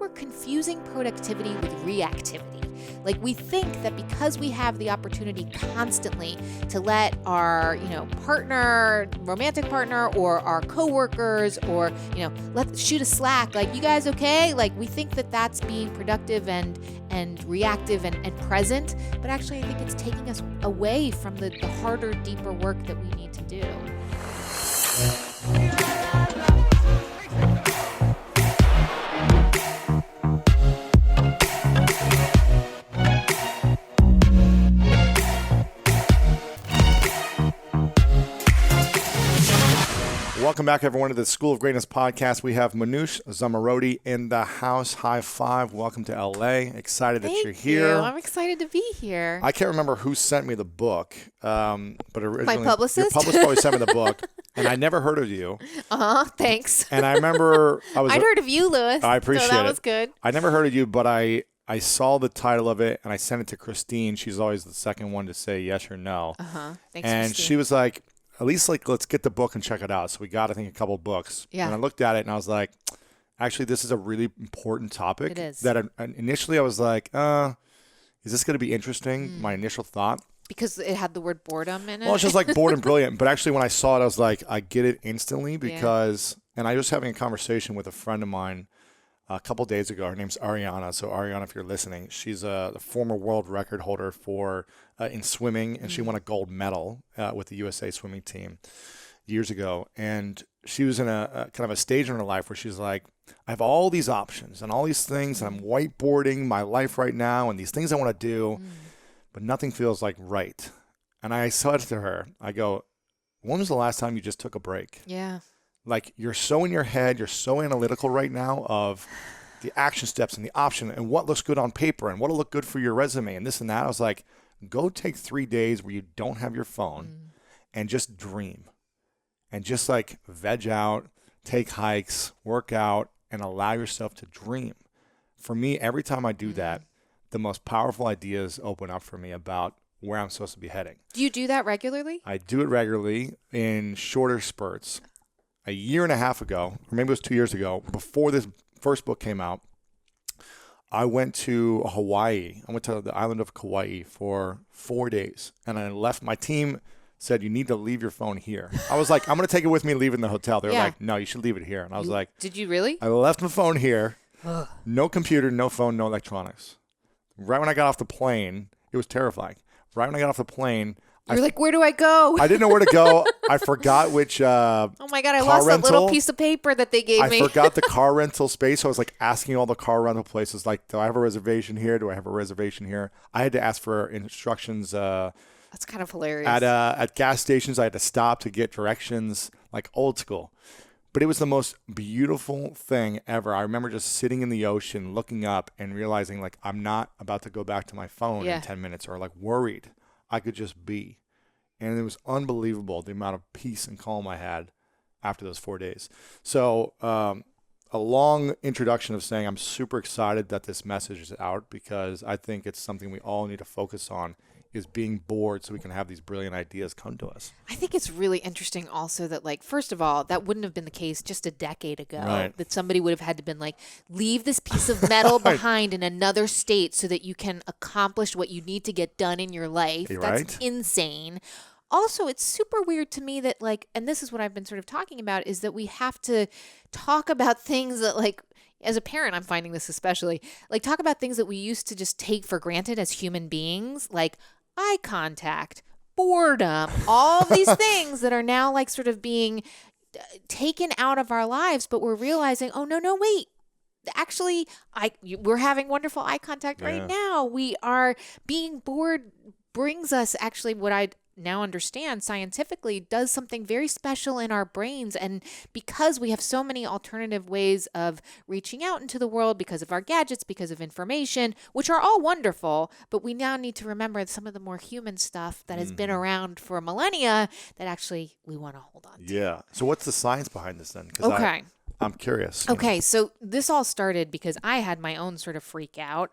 we're confusing productivity with reactivity. Like, we think that because we have the opportunity constantly to let our, partner, romantic partner, or our coworkers, or, let's shoot a Slack, like, you guys okay? Like, we think that that's being productive and reactive and present, but actually I think it's taking us away from the harder, deeper work that we need to do. Welcome back, everyone, to the School of Greatness podcast. We have Manoush Zomorodi in the house. High five. Welcome to LA. Excited that you're here. I'm excited to be here. I can't remember who sent me the book, but originally, my publicist? Your publicist probably sent me the book, and I never heard of you. Thanks. And I remember I'd heard of you, Lewis. I appreciate it. So that was good. I never heard of you, but I saw the title of it, and I sent it to Christine. She's always the second one to say yes or no. Thanks, and Christine. she was like, at least let's get the book and check it out. So we got, I think, a couple of books. Yeah. And I looked at it and I was like, actually, this is a really important topic. It is. That initially I was like, is this going to be interesting? My initial thought. Because it had the word boredom in it? Well, it's just like bored and brilliant. But actually, when I saw it, I was like, I get it instantly because, and I was having a conversation with a friend of mine a couple days ago. Her name's Ariana. So Ariana, if you're listening, she's the former world record holder for in swimming, and she won a gold medal with the USA swimming team years ago. And she was in a kind of a stage in her life where she's like, I have all these options and all these things, and I'm whiteboarding my life right now, and these things I want to do, but nothing feels like right. And I said to her, I go, when was the last time you just took a break? Yeah. Like, you're so in your head, you're so analytical right now of the action steps and the option and what looks good on paper and what'll look good for your resume and this and that. I was like, go take 3 days where you don't have your phone and just dream and just like veg out, take hikes, work out, and allow yourself to dream. For me, every time I do that, the most powerful ideas open up for me about where I'm supposed to be heading. Do you do that regularly? I do it regularly in shorter spurts. A year and a half ago, or maybe it was 2 years ago, before this first book came out, I went to Hawaii. I went to the island of Kauai for 4 days, and I left. My team said, you need to leave your phone here. I was like, I'm going to take it with me and leave it in the hotel. They were like, no, you should leave it here. And I was like, did you really? I left my phone here. No computer, no phone, no electronics. Right when I got off the plane, it was terrifying. Right when I got off the plane, You're like, where do I go? I didn't know where to go. I forgot which oh my God, I lost that little piece of paper that they gave me. I forgot the car rental space. So I was like asking all the car rental places, like, do I have a reservation here? Do I have a reservation here? I had to ask for instructions. That's kind of hilarious. At gas stations, I had to stop to get directions, like old school. But it was the most beautiful thing ever. I remember just sitting in the ocean, looking up and realizing, like, I'm not about to go back to my phone in 10 minutes or like worried. I could just be. And it was unbelievable, the amount of peace and calm I had after those 4 days. So a long introduction of saying I'm super excited that this message is out, because I think it's something we all need to focus on, is being bored so we can have these brilliant ideas come to us. I think it's really interesting also that, like, first of all, that wouldn't have been the case just a decade ago, right, that somebody would have had to been like, leave this piece of metal behind in another state so that you can accomplish what you need to get done in your life. You're That's right. insane. Also, it's super weird to me that, like, and this is what I've been sort of talking about, is that we have to talk about things that, like, as a parent, I'm finding this especially, like, talk about things that we used to just take for granted as human beings, like eye contact, boredom, all these things that are now like sort of being taken out of our lives, but we're realizing, oh, no, wait. Actually, we're having wonderful eye contact right now. We are being bored brings us actually what I now understand scientifically does something very special in our brains. And because we have so many alternative ways of reaching out into the world because of our gadgets, because of information, which are all wonderful, but we now need to remember some of the more human stuff that has been around for millennia that actually we want to hold on to. Yeah. So what's the science behind this then? Okay. I'm curious. Okay. So this all started because I had my own sort of freak out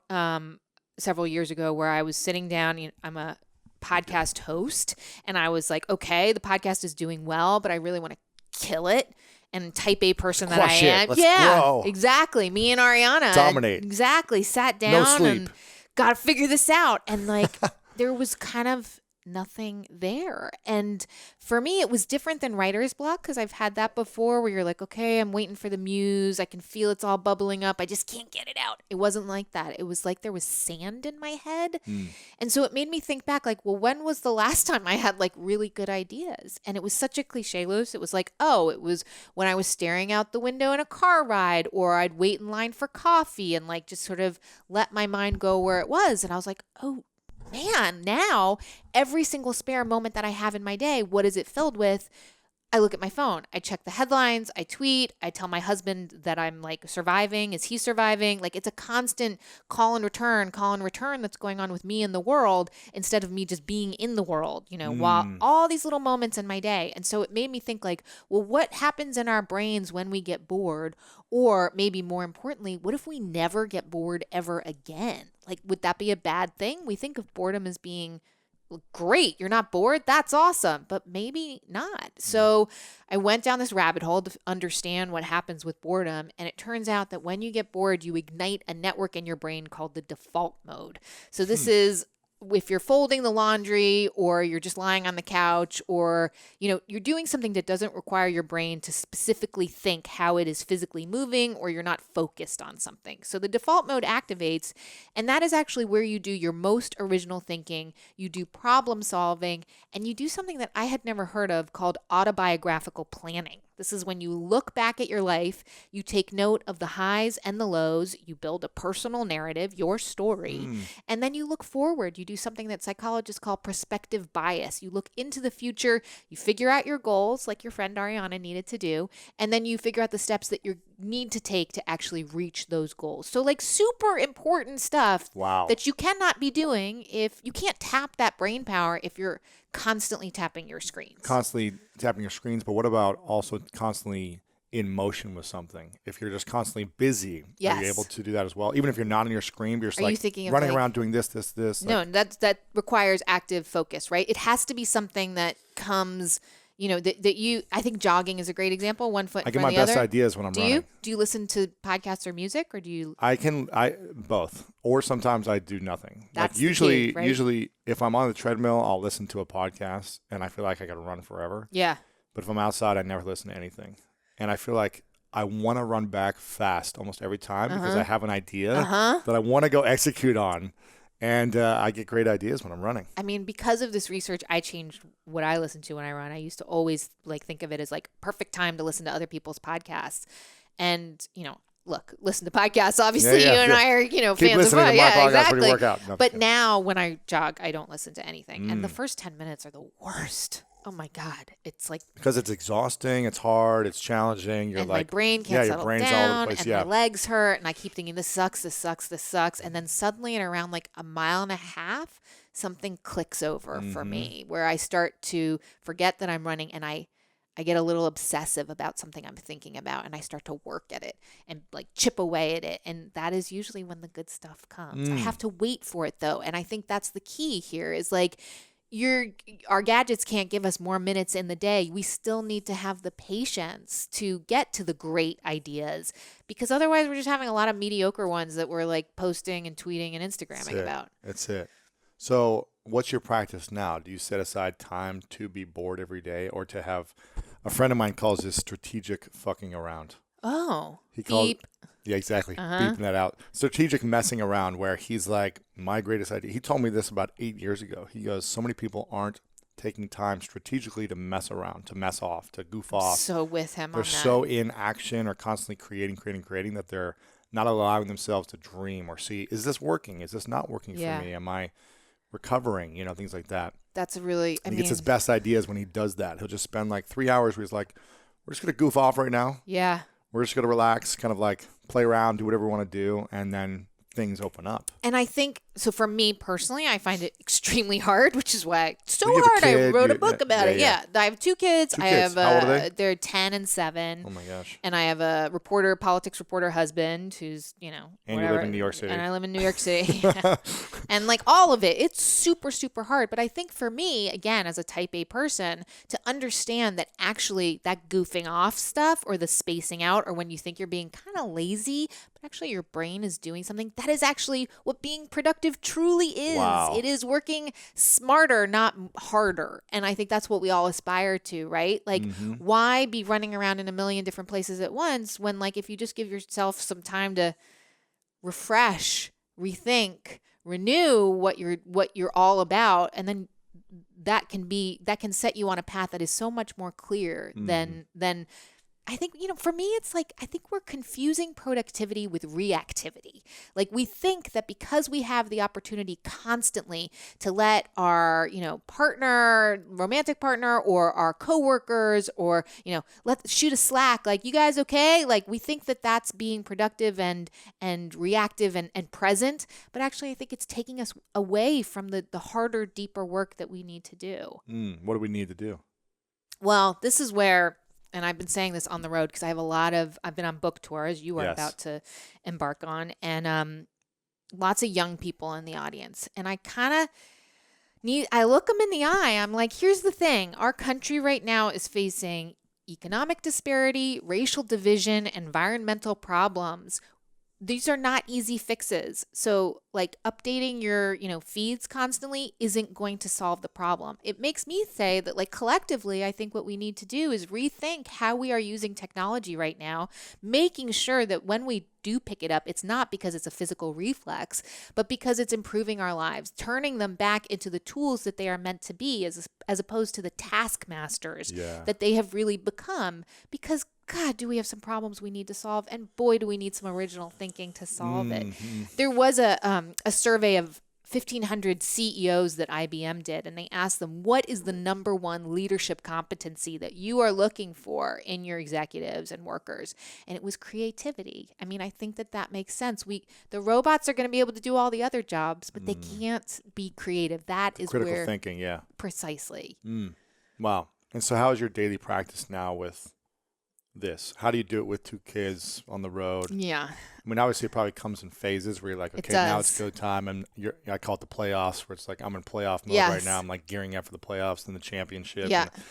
several years ago where I was sitting down. I'm a podcast host, and I was like, okay, the podcast is doing well, but I really want to kill it. and type A person that Crush I it. am. Let's yeah, grow. exactly. Me and Ariana Dominate. exactly sat No down sleep. and got to figure this out. And like there was kind of nothing there. And for me, it was different than writer's block because I've had that before where you're like, okay, I'm waiting for the muse. I can feel it's all bubbling up. I just can't get it out. It wasn't like that. It was like there was sand in my head. And so it made me think back like, well, when was the last time I had like really good ideas? And it was such a cliche, Luce. It was like, oh, it was when I was staring out the window in a car ride, or I'd wait in line for coffee and like just sort of let my mind go where it was. And I was like, oh, man, now every single spare moment that I have in my day, what is it filled with? I look at my phone. I check the headlines. I tweet. I tell my husband that I'm like surviving. Is he surviving? Like it's a constant call and return that's going on with me in the world instead of me just being in the world, while all these little moments in my day. And so it made me think like, well, what happens in our brains when we get bored? Or maybe more importantly, what if we never get bored ever again? Like, would that be a bad thing? We think of boredom as being great. You're not bored. That's awesome. But maybe not. So I went down this rabbit hole to understand what happens with boredom. And it turns out that when you get bored, you ignite a network in your brain called the default mode. So this is if you're folding the laundry or you're just lying on the couch or, you're doing something that doesn't require your brain to specifically think how it is physically moving or you're not focused on something. So the default mode activates, and that is actually where you do your most original thinking, you do problem solving, and you do something that I had never heard of called autobiographical planning. This is when you look back at your life, you take note of the highs and the lows, you build a personal narrative, your story, and then you look forward. You do something that psychologists call prospective bias. You look into the future, you figure out your goals, like your friend Ariana needed to do, and then you figure out the steps that you need to take to actually reach those goals. So like super important stuff that you cannot be doing if you can't tap that brain power if you're constantly tapping your screens. But what about also constantly in motion with something? If you're just constantly busy, are you able to do that as well? Even if you're not on your screen, but you're just like running around doing this. No, that requires active focus, right? It has to be something that comes, I think jogging is a great example. One foot in front of the other. I get my best ideas when I'm running. Do you listen to podcasts or music, or do you? I both, or sometimes I do nothing. That's like usually, the key, right? usually if I'm on the treadmill, I'll listen to a podcast, and I feel like I got to run forever. Yeah. But if I'm outside, I never listen to anything, and I feel like I want to run back fast almost every time because I have an idea that I want to go execute on. And I get great ideas when I'm running. I mean, because of this research, I changed what I listen to when I run. I used to always think of it as perfect time to listen to other people's podcasts. And, look, listen to podcasts. Obviously, you and I are, Keep fans of listening to my podcast exactly. when you work out. No, but now when I jog, I don't listen to anything. And the first 10 minutes are the worst. Oh my God. It's because it's exhausting, it's hard, it's challenging. You're and like, my brain can't settle brain's down, all over the place. and my legs hurt, and I keep thinking, this sucks. And then suddenly at around a mile and a half, something clicks over for me where I start to forget that I'm running and I get a little obsessive about something I'm thinking about and I start to work at it and chip away at it. And that is usually when the good stuff comes. I have to wait for it though. And I think that's the key here is our gadgets can't give us more minutes in the day. We still need to have the patience to get to the great ideas because otherwise we're just having a lot of mediocre ones that we're posting and tweeting and Instagramming about. That's it. So what's your practice now? Do you set aside time to be bored every day or to have a friend of mine calls this strategic fucking around? Oh, Beep. Yeah, exactly. Beeping that out. Strategic messing around where he's like, my greatest idea. He told me this about 8 years ago. He goes, so many people aren't taking time strategically to mess around, to mess off, to goof off. So with him They're on that. so in action or constantly creating that they're not allowing themselves to dream or see, is this working? Is this not working for me? Am I recovering? Things like that. That's a really, he gets his best ideas when he does that. He'll just spend 3 hours where he's like, we're just going to goof off right now. Yeah. We're just going to relax, kind of play around, do whatever we want to do, and then things open up. And I think so for me personally, I find it extremely hard, which is why it's so You have a hard. I kid, wrote a book about it. yeah. Yeah. I have two kids. Two I kids. have How old are they? they're 10 and 7. Oh my gosh. And I have a politics reporter husband who's, And whatever. you live in New York City. And I live in New York City. And like all of it, it's super, super hard. But I think for me, again, as a type A person, to understand that actually that goofing off stuff or the spacing out, or when you think you're being kind of lazy, but actually your brain is doing something, that is actually what being productive truly is. Wow. It is working smarter, not harder. And I think that's what we all aspire to, right? Like, why be running around in a million different places at once when, like, if you just give yourself some time to refresh, rethink, renew what you're all about, and then that can set you on a path that is so much more clear than I think, for me, it's like, I think we're confusing productivity with reactivity. Like, we think that because we have the opportunity constantly to let our, partner, romantic partner, or our coworkers, or, let shoot a slack, like, you guys okay? Like, we think that that's being productive and reactive and present. But actually, I think it's taking us away from the harder, deeper work that we need to do. What do we need to do? Well, this is where, and I've been saying this on the road because I've been on book tour, as you are about to embark on, and lots of young people in the audience. And I kind of I look them in the eye. I'm like, here's the thing. Our country right now is facing economic disparity, racial division, environmental problems. These are not easy fixes. So like updating your, feeds constantly isn't going to solve the problem. It makes me say that like collectively, I think what we need to do is rethink how we are using technology right now, making sure that when we do pick it up, it's not because it's a physical reflex, but because it's improving our lives, turning them back into the tools that they are meant to be as opposed to the taskmasters that they have really become. Because God, do we have some problems we need to solve? And boy, do we need some original thinking to solve it. There was a survey of 1,500 CEOs that IBM did, and they asked them, what is the number one leadership competency that you are looking for in your executives and workers? And it was creativity. I mean, I think that makes sense. The robots are going to be able to do all the other jobs, but they can't be creative. That is critical where thinking, precisely. Wow. And so how is your daily practice now with this? How do you do it with 2 kids on the road? Yeah. I mean, obviously it probably comes in phases where you're like, okay, now it's go time. And I call it the playoffs, where it's like, I'm in playoff mode right now. I'm like gearing up for the playoffs and the championship. Yeah. And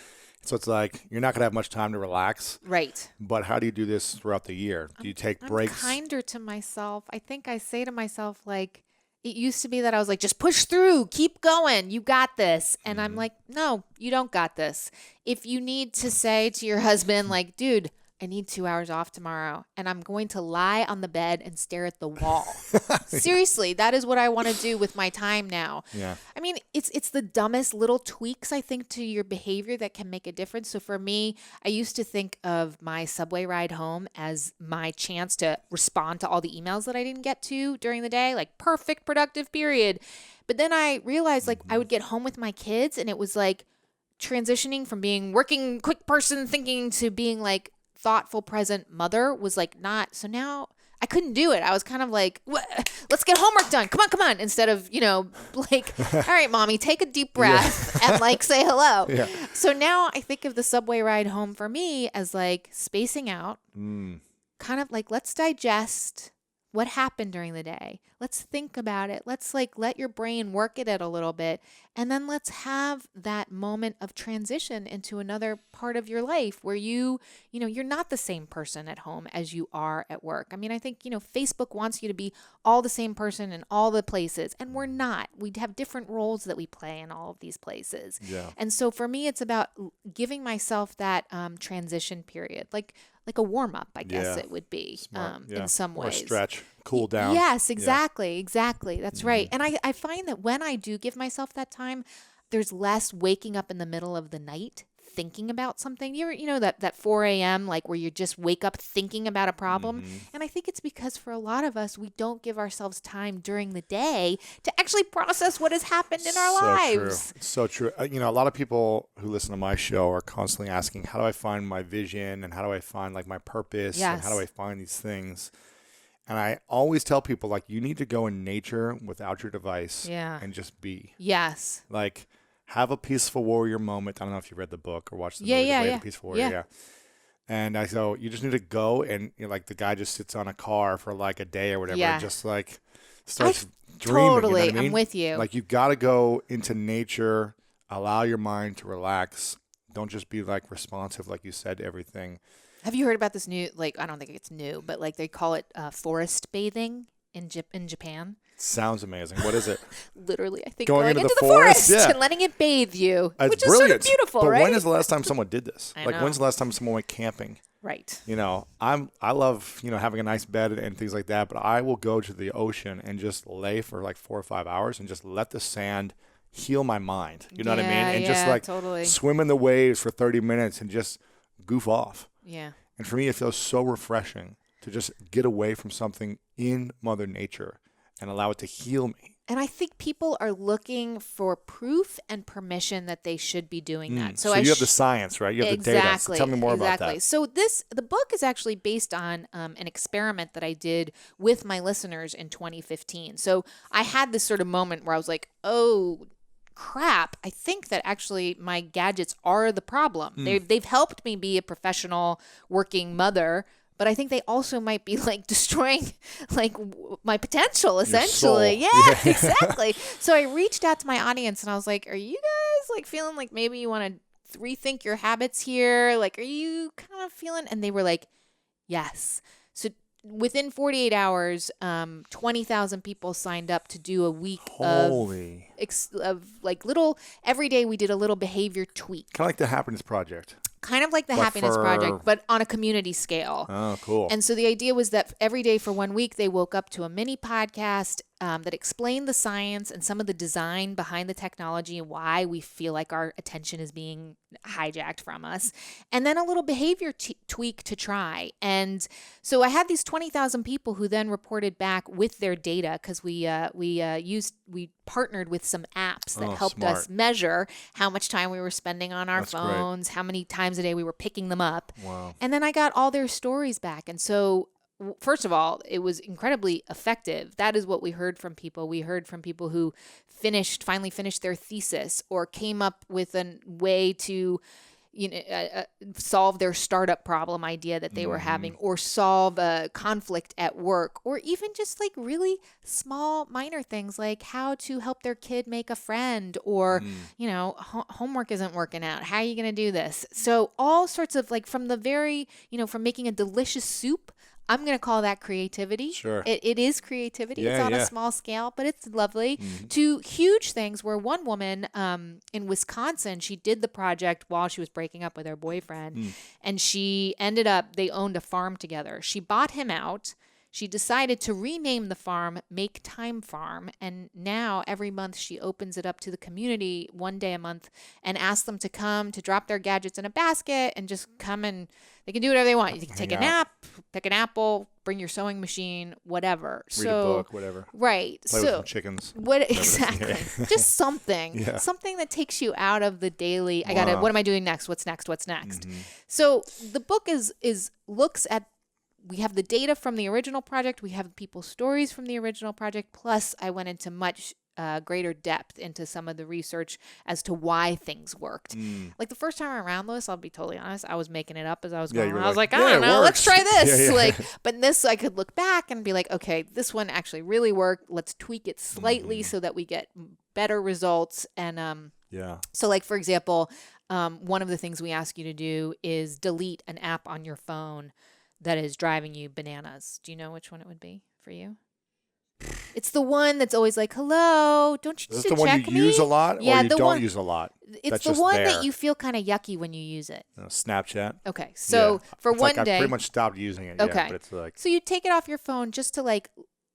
so it's like, you're not going to have much time to relax. Right. But how do you do this throughout the year? Do you take breaks? I'm kinder to myself. I think I say to myself, like, it used to be that I was like, just push through, keep going, you got this. And I'm like, no, you don't got this. If you need to say to your husband, like, dude, I need 2 hours off tomorrow, and I'm going to lie on the bed and stare at the wall. Seriously, that is what I want to do with my time now. Yeah. I mean, it's the dumbest little tweaks, I think, to your behavior that can make a difference. So for me, I used to think of my subway ride home as my chance to respond to all the emails that I didn't get to during the day, like perfect productive period. But then I realized like I would get home with my kids, and it was like transitioning from being working quick person thinking to being like thoughtful, present mother was like not. So now I couldn't do it. I was kind of like, let's get homework done. Come on. Instead of, like, all right, mommy, take a deep breath and like say hello. Yeah. So now I think of the subway ride home for me as like spacing out, kind of like, let's digest what happened during the day. Let's think about it. Let's like let your brain work at it a little bit. And then let's have that moment of transition into another part of your life where you're not the same person at home as you are at work. I mean, I think, Facebook wants you to be all the same person in all the places, and we're not. We have different roles that we play in all of these places. Yeah. And so for me, it's about giving myself that transition period, like a warm up, I guess it would be in some ways. Or stretch, cool down. Yes, exactly. That's right. And I find that when I do give myself that time, there's less waking up in the middle of the night thinking about something. That 4 a.m. like where you just wake up thinking about a problem. And I think it's because for a lot of us, we don't give ourselves time during the day to actually process what has happened in our lives. True. So true. A lot of people who listen to my show are constantly asking, how do I find my vision, and how do I find like my purpose, and how do I find these things? And I always tell people, like, you need to go in nature without your device and just be. Yes. Like, have a peaceful warrior moment. I don't know if you read the book or watched the movie, The Way of the Peaceful Warrior. Yeah. And so you just need to go and, like, the guy just sits on a car for like a day or whatever and just like starts dreaming. Totally. You know what I mean? I'm with you. Like, you've got to go into nature, allow your mind to relax. Don't just be like responsive, like you said, to everything. Have you heard about this new, like, I don't think it's new, but like they call it forest bathing in Japan? Sounds amazing. What is it? Literally, I think going into the forest and letting it bathe you, which is brilliant. sort of beautiful, but right? when is the last time someone did this? I Like, know. when's the last time someone went camping? Right. You know, I love, having a nice bed and things like that, but I will go to the ocean and just lay for like 4 or 5 hours and just let the sand heal my mind. You know what I mean? And just like swim in the waves for 30 minutes and just goof off. Yeah. And for me, it feels so refreshing to just get away from something in Mother Nature and allow it to heal me. And I think people are looking for proof and permission that they should be doing that. So you have the science, right? You have the data. So tell me more about that. So the book is actually based on an experiment that I did with my listeners in 2015. So I had this sort of moment where I was like, oh, crap, I think that actually my gadgets are the problem. They've helped me be a professional working mother, but I think they also might be like destroying like my potential essentially. Yeah, exactly. So I reached out to my audience and I was like, are you guys like feeling like maybe you want to rethink your habits here? Like, are you kind of feeling? And they were like, yes. So within 48 hours, 20,000 people signed up to do a week of like little, every day we did a little behavior tweak. Kind of like the Happiness Project. Kind of like the Happiness Project, but on a community scale. Oh, cool. And so the idea was that every day for 1 week, they woke up to a mini podcast that explained the science and some of the design behind the technology and why we feel like our attention is being hijacked from us. And then a little behavior tweak to try. And so I had these 20,000 people who then reported back with their data because we partnered with some apps that helped us measure how much time we were spending on our phones, how many times a day we were picking them up. Wow. And then I got all their stories back. And so first of all, it was incredibly effective. That is what we heard from people. We heard from people who finally finished their thesis or came up with a way to solve their startup problem idea that they were having, or solve a conflict at work, or even just like really small minor things like how to help their kid make a friend, or homework isn't working out, how are you going to do this? So all sorts of like from the very from making a delicious soup, I'm going to call that creativity. Sure. It is creativity. It's on a small scale, but it's lovely. To huge things where one woman in Wisconsin, she did the project while she was breaking up with her boyfriend. And she ended up, they owned a farm together. She bought him out. She decided to rename the farm Make Time Farm. And now every month she opens it up to the community 1 day a month and asks them to come to drop their gadgets in a basket and just come, and they can do whatever they want. You can take a nap, pick an apple, bring your sewing machine, whatever. Read a book, whatever. Right. Play with some chickens. Exactly. Just something. Something that takes you out of the daily, what am I doing next? What's next? What's next? So the book looks at, we have the data from the original project. We have people's stories from the original project. Plus, I went into much greater depth into some of the research as to why things worked. Like the first time around, Lewis, I'll be totally honest, I was making it up as I was going. I was like, I don't know, let's try this. But in this, I could look back and be like, okay, this one actually really worked. Let's tweak it slightly so that we get better results. And so like, for example, one of the things we ask you to do is delete an app on your phone that is driving you bananas. Do you know which one it would be for you? It's the one that's always like, hello, don't you just check me? Is this the one you use a lot, or you don't use a lot? It's the one that you feel kind of yucky when you use it. Snapchat. Okay, so for one day. I pretty much stopped using it. Okay. Yeah, but it's like, so you take it off your phone just to like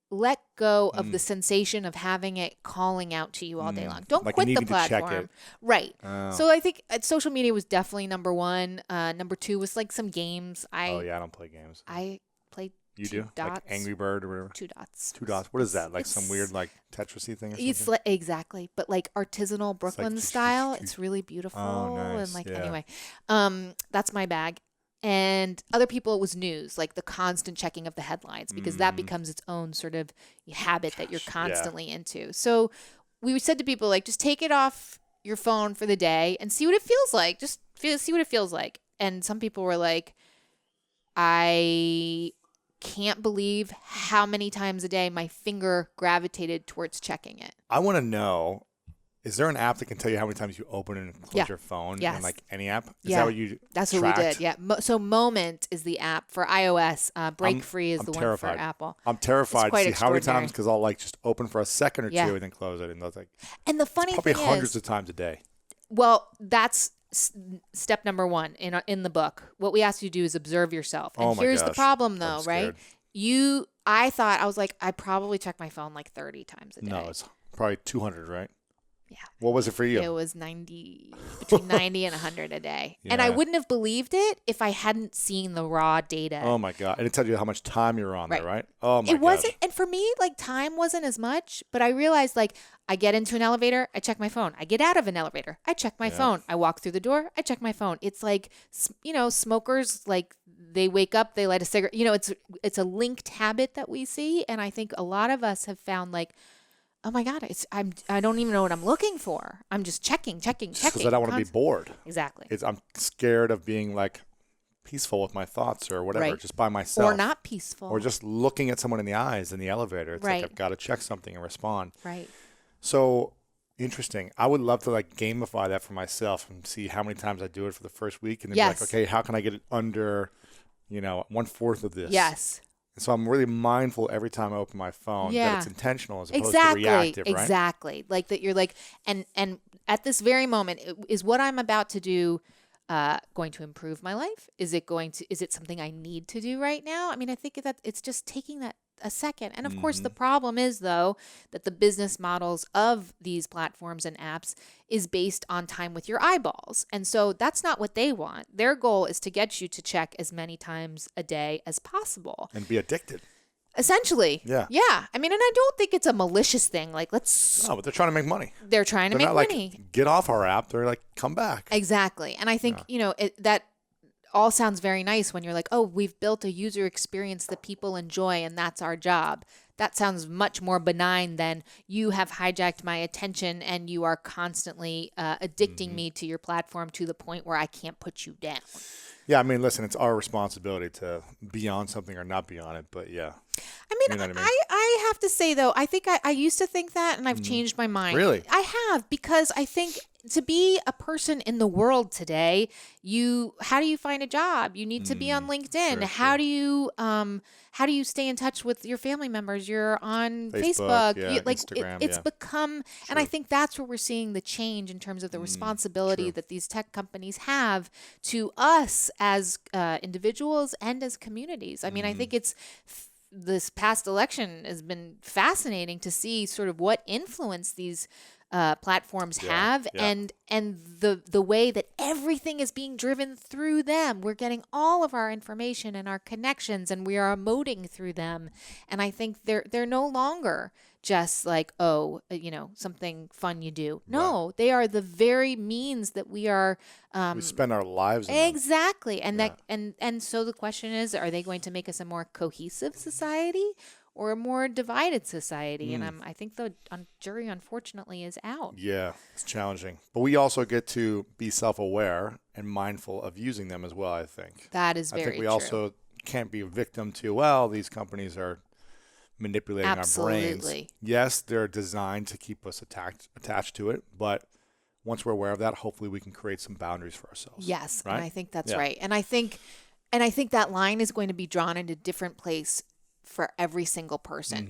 let go of the sensation of having it calling out to you all day long. Don't like quit the platform. platform. To check it. Right. So I think social media was definitely number one. Number two was like some games. I don't play games. I played You two do? dots. Like Angry Bird or whatever? Two dots. Two dots. What is that? Like some weird like Tetris-y thing or something? It's like, exactly. But like artisanal Brooklyn style. It's really beautiful. Oh, nice. And like, Yeah. anyway, that's my bag. And other people, it was news, like the constant checking of the headlines, because that becomes its own sort of habit that you're constantly into. So we said to people, like, just take it off your phone for the day and see what it feels like. Just see what it feels like. And some people were like, I can't believe how many times a day my finger gravitated towards checking it. I want to know, is there an app that can tell you how many times you open and close your phone? Yes. And like any app? Is that what you That's tracked? what we did. Yeah. So Moment is the app for iOS. Break Free is the terrified. one for Apple. I'm terrified to see how many extraordinary. times, because I'll like just open for a second or two and then close it. And that's like, and the funny probably thing hundreds is, of times a day. well, that's step number 1 in the book. What we ask you to do is observe yourself. And here's the problem, though, right? I was like, I probably check my phone like 30 times a day. No, it's probably 200, right? Yeah. What was it for you? It was between 90 and 100 a day. Yeah. And I wouldn't have believed it if I hadn't seen the raw data. Oh my God. And it tells you how much time you're on there, right? Oh my God. It wasn't, and for me, like, time wasn't as much, but I realized, like, I get into an elevator, I check my phone. I get out of an elevator, I check my phone. I walk through the door, I check my phone. It's like, smokers, like, they wake up, they light a cigarette. It's a linked habit that we see. And I think a lot of us have found, like, oh my God, I don't even know what I'm looking for. I'm just checking. Because I don't want to be bored. Exactly. I'm scared of being like peaceful with my thoughts or whatever, just by myself. Or not peaceful. Or just looking at someone in the eyes in the elevator. It's like I've got to check something and respond. Right. So interesting. I would love to like gamify that for myself and see how many times I do it for the first week, and then be like, okay, how can I get it under, 1/4 of this? Yes. So I'm really mindful every time I open my phone that it's intentional as opposed to reactive, right? Exactly. Like that you're like, and at this very moment, is what I'm about to do going to improve my life? Is it something I need to do right now? I mean, I think that it's just taking that a second. And of course, the problem is, though, that the business models of these platforms and apps is based on time with your eyeballs. And so that's not what they want. Their goal is to get you to check as many times a day as possible. And be addicted. Essentially. Yeah. Yeah. I mean, and I don't think it's a malicious thing. Like, No, but they're trying to make money. They're trying to make money. Like, get off our app. They're like, come back. Exactly. And I think, that all sounds very nice when you're like, oh, we've built a user experience that people enjoy and that's our job. That sounds much more benign than you have hijacked my attention and you are constantly addicting me to your platform to the point where I can't put you down. Yeah, I mean, listen, it's our responsibility to be on something or not be on it, but yeah. I mean, you know what I mean? I have to say, though, I think I used to think that, and I've changed my mind. Really? I have, because I think to be a person in the world today, how do you find a job? You need to be on LinkedIn. Sure, how do you stay in touch with your family members? You're on Facebook. Instagram, it's become, and I think that's where we're seeing the change in terms of the responsibility that these tech companies have to us as individuals and as communities. I mean, I think this past election has been fascinating to see sort of what influence these platforms have and the way that everything is being driven through them. We're getting all of our information and our connections, and we are emoting through them. And I think they're no longer just like, something fun you do. No, they are the very means that we are we spend our lives in exactly. And and so the question is, are they going to make us a more cohesive society or a more divided society? And I think the jury, unfortunately, is out. Yeah, it's challenging. But we also get to be self-aware and mindful of using them as well, I think. That is very true. I think we also can't be a victim to, these companies are manipulating our brains. Yes, they're designed to keep us attached to it, but once we're aware of that, hopefully we can create some boundaries for ourselves. Yes, right? And I think that's right. And I think that line is going to be drawn in a different place for every single person.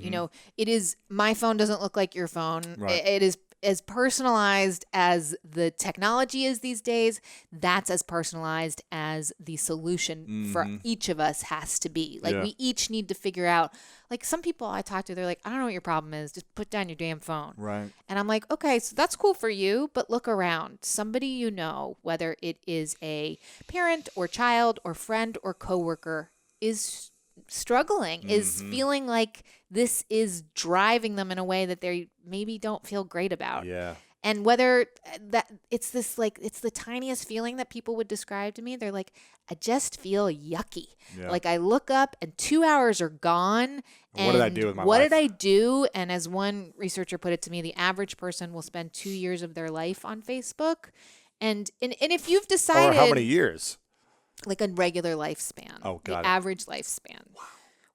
It is, my phone doesn't look like your phone. Right. It is as personalized as the technology is these days. That's as personalized as the solution for each of us has to be. Like, we each need to figure out, like, some people I talk to, they're like, I don't know what your problem is. Just put down your damn phone. Right. And I'm like, okay, so that's cool for you, but look around. Somebody whether it is a parent or child or friend or coworker, is struggling, is feeling like this is driving them in a way that they maybe don't feel great about. Yeah. And whether that it's this like it's the tiniest feeling that people would describe to me. They're like, I just feel yucky. Yeah. Like I look up and 2 hours are gone. And what did I do with my what life? did I do? And as one researcher put it to me, the average person will spend 2 years of their life on Facebook. And if you've decided, Or how many years? Like a regular lifespan, Oh, the got it. average lifespan. Wow.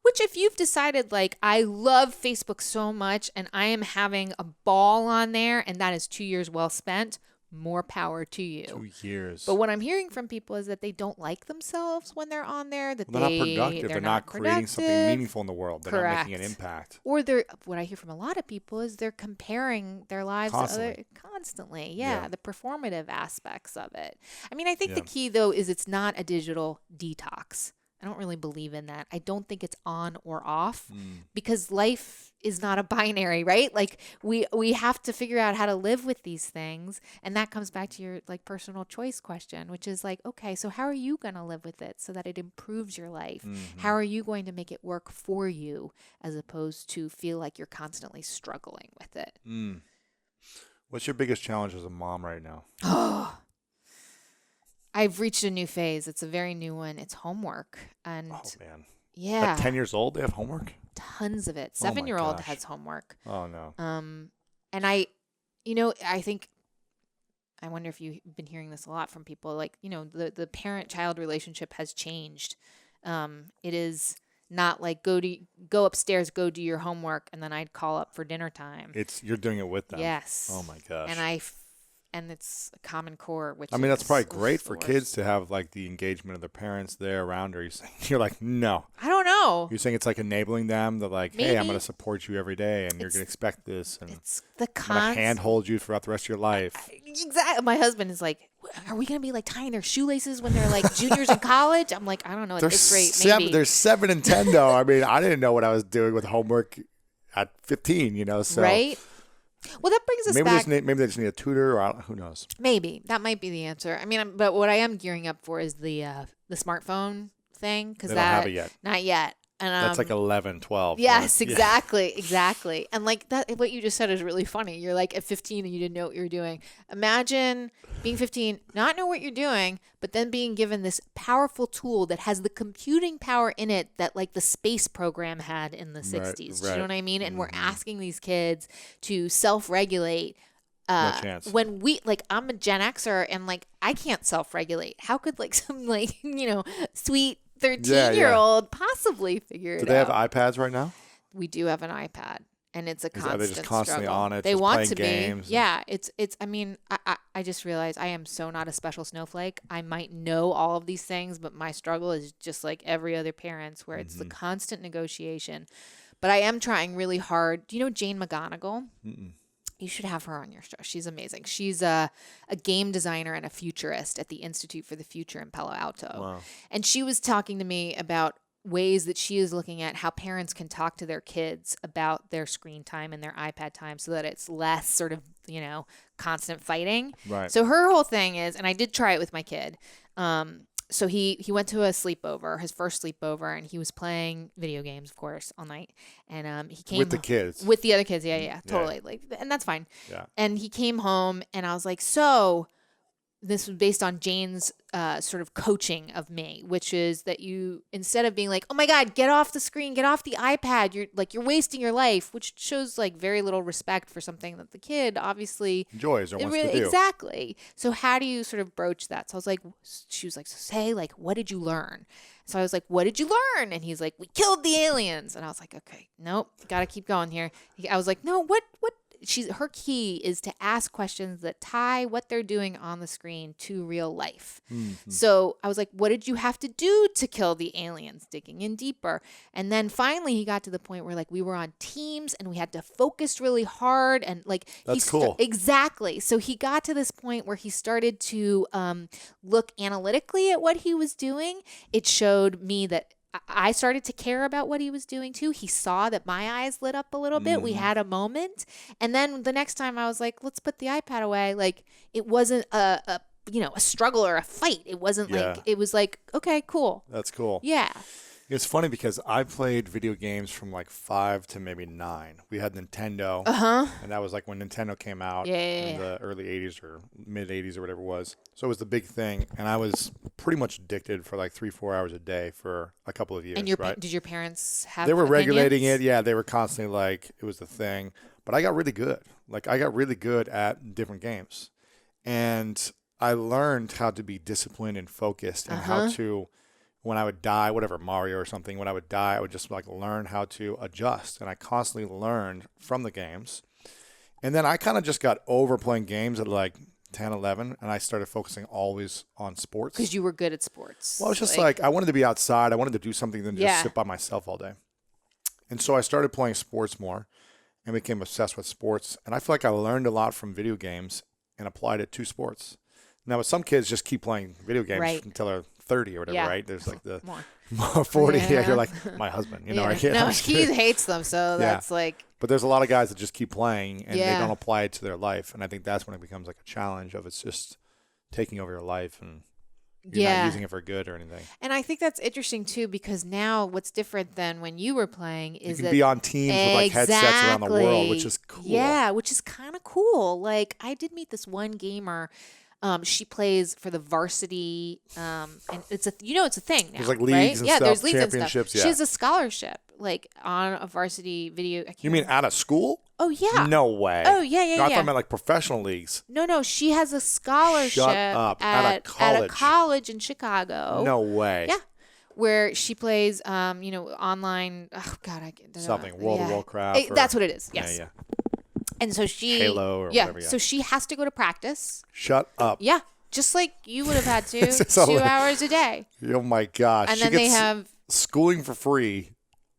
Which if you've decided like, I love Facebook so much and I am having a ball on there and that is 2 years well spent, more power to you. 2 years. But what I'm hearing from people is that they don't like themselves when they're on there, that they're not productive. They're not creating something meaningful in the world. They're not making an impact. Or what I hear from a lot of people is they're comparing their lives constantly. Yeah, the performative aspects of it. I mean, I think the key though is it's not a digital detox. I don't really believe in that. I don't think it's on or off because life is not a binary, right? Like we have to figure out how to live with these things. And that comes back to your like personal choice question, which is like, okay, so how are you going to live with it so that it improves your life? Mm-hmm. How are you going to make it work for you as opposed to feel like you're constantly struggling with it? What's your biggest challenge as a mom right now? Oh, I've reached a new phase. It's a very new one. It's homework. And oh, man. Yeah. At 10 years old, they have homework? Tons of it. 7-year-old has homework. Oh, no. And I think, I wonder if you've been hearing this a lot from people, like, the parent-child relationship has changed. It is not like go upstairs, go do your homework, and then I'd call up for dinner time. You're doing it with them. Yes. Oh, my gosh. And it's a common core, which I mean, that's probably great for kids to have like the engagement of their parents there around her. You're like, no. I don't know. You're saying it's like enabling them to like, hey, I'm going to support you every day and you're going to expect this. And it's the I'm going to handhold you throughout the rest of your life. Exactly. My husband is like, are we going to be like tying their shoelaces when they're like juniors in college? I'm like, I don't know. At this rate, maybe. They're 7 and 10 though. I mean, I didn't know what I was doing with homework at 15, so. Right. Well, that brings us back. Maybe they just need a tutor, or who knows? Maybe that might be the answer. I mean, but what I am gearing up for is the smartphone thing because they don't have it yet. Not yet. And that's like 11, 12. Yes, right? Exactly. And like that, what you just said is really funny. You're like at 15 and you didn't know what you were doing. Imagine being 15, not know what you're doing, but then being given this powerful tool that has the computing power in it that like the space program had in the 60s. Right. Do you know what I mean? And we're asking these kids to self-regulate. No chance. When I'm a Gen Xer and like I can't self-regulate. How could like some like sweet 13-year-old possibly figure it out? Do they have iPads right now? We do have an iPad, and it's a constant Are they just constantly struggle. on it? They just want playing to games be. Yeah, it's. I mean, I just realized I am so not a special snowflake. I might know all of these things, but my struggle is just like every other parent's, where it's the constant negotiation. But I am trying really hard. Do you know Jane McGonigal? Mm-mm. You should have her on your show. She's amazing. She's a game designer and a futurist at the Institute for the Future in Palo Alto. Wow. And she was talking to me about ways that she is looking at how parents can talk to their kids about their screen time and their iPad time so that it's less sort of, constant fighting. Right. So her whole thing is, and I did try it with my kid, so he went to a sleepover, his first sleepover, and he was playing video games, of course, all night. And he came with the kids, with the other kids. Yeah, totally. Like, and that's fine. Yeah. And he came home, and I was like, so this was based on Jane's sort of coaching of me, which is that you, instead of being like, oh my God, get off the screen, get off the iPad, you're wasting your life, which shows like very little respect for something that the kid obviously enjoys or wants to do. Exactly. So how do you sort of broach that? So I was like, she was like, so say like, what did you learn? So I was like, what did you learn? And he's like, we killed the aliens. And I was like, okay, nope, got to keep going here. I was like, no, what? Her key is to ask questions that tie what they're doing on the screen to real life. Mm-hmm. So I was like, what did you have to do to kill the aliens? Digging in deeper. And then finally he got to the point where like we were on teams and we had to focus really hard and like that's cool. Exactly. So he got to this point where he started to look analytically at what he was doing. It showed me that I started to care about what he was doing too. He saw that my eyes lit up a little bit. We had a moment. And then the next time I was like, let's put the iPad away. Like it wasn't a struggle or a fight. It wasn't like, it was like, okay, cool. That's cool. Yeah. It's funny because I played video games from like 5 to maybe 9. We had Nintendo, and that was like when Nintendo came out in the early 80s or mid 80s or whatever it was. So it was the big thing, and I was pretty much addicted for like 3-4 hours a day for a couple of years. And right? Did your parents have? They were regulating opinions? it. Yeah, they were constantly like it was the thing. But I got really good. Like I got really good at different games, and I learned how to be disciplined and focused, and how to. When I would die, whatever, Mario or something, when I would die, I would just like learn how to adjust. And I constantly learned from the games. And then I kind of just got over playing games at like 10, 11, and I started focusing always on sports. Because you were good at sports. Well, it's just like I wanted to be outside. I wanted to do something than just sit by myself all day. And so I started playing sports more and became obsessed with sports. And I feel like I learned a lot from video games and applied it to sports. Now, with some kids just keep playing video games until they're 30 or whatever, right? There's like the more 40. Yeah, you're like my husband, you know. I can't. No, he hates them, so that's like. But there's a lot of guys that just keep playing and they don't apply it to their life, and I think that's when it becomes like a challenge of it's just taking over your life and you're not using it for good or anything. And I think that's interesting too, because now what's different than when you were playing is you can be on teams with like headsets around the world, which is cool. Yeah, which is kind of cool. Like I did meet this one gamer. She plays for the varsity, and it's a thing now. There's like leagues and stuff, there's leagues and championships. stuff. She has a scholarship, like on a varsity video. You mean out of school? Oh yeah. No way. Oh yeah. No, I thought I meant like professional leagues. No. She has a scholarship at a college in Chicago. No way. Yeah. Where she plays, online. Oh God, something World of Warcraft. That's what it is. Yes. Yeah. And so she Halo or whatever. So she has to go to practice. Shut up. Yeah, just like you would have had to 2 hours a day. Oh my gosh! And then they have schooling for free.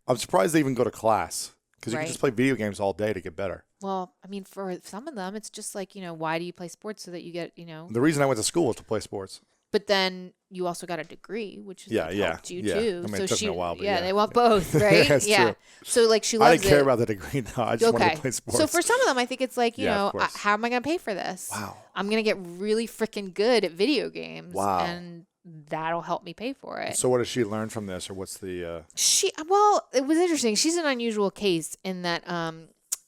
I'm surprised they even go to class because you can just play video games all day to get better. Well, I mean, for some of them, it's just like why do you play sports so that you get The reason I went to school was to play sports. But then you also got a degree, which is helped you too. I mean, it took me a while, but they want both, right? True. So like she loves it. I didn't care about the degree. No, I just wanted to play sports. So for some of them, I think it's like how am I going to pay for this? Wow. I'm going to get really freaking good at video games. Wow. And that'll help me pay for it. So what does she learn from this, or what's the? It was interesting. She's an unusual case in that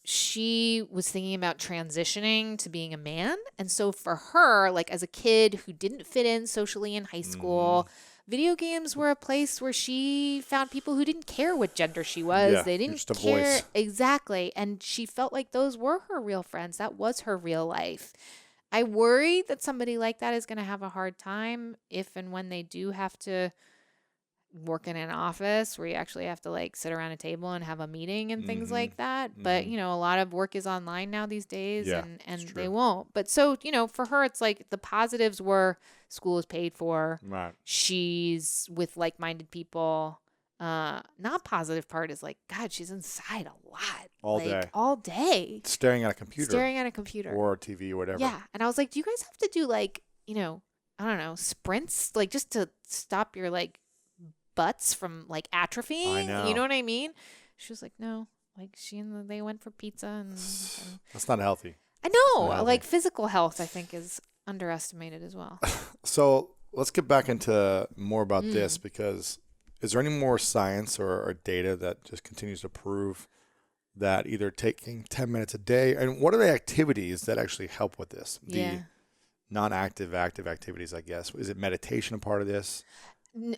she was thinking about transitioning to being a man. And so for her, like as a kid who didn't fit in socially in high school, video games were a place where she found people who didn't care what gender she was. Yeah, they didn't care. Voice. Exactly. And she felt like those were her real friends. That was her real life. I worry that somebody like that is going to have a hard time if and when they do have to work in an office where you actually have to like sit around a table and have a meeting and things like that. But, a lot of work is online now these days and they won't. But so, for her, it's like the positives were school is paid for. Right. She's with like-minded people. Not positive part is like, God, she's inside a lot. All day. Staring at a computer. Or a TV or whatever. Yeah. And I was like, do you guys have to do like, I don't know, sprints? Like just to stop your like butts from like atrophying. I know. You know what I mean? She was like, no. Like they went for pizza and that's not healthy. I know. Like physical health, I think, is underestimated as well. So let's get back into more about this, because is there any more science or data that just continues to prove that either taking 10 minutes a day, and what are the activities that actually help with this? The non-active, active activities, I guess. Is it meditation a part of this?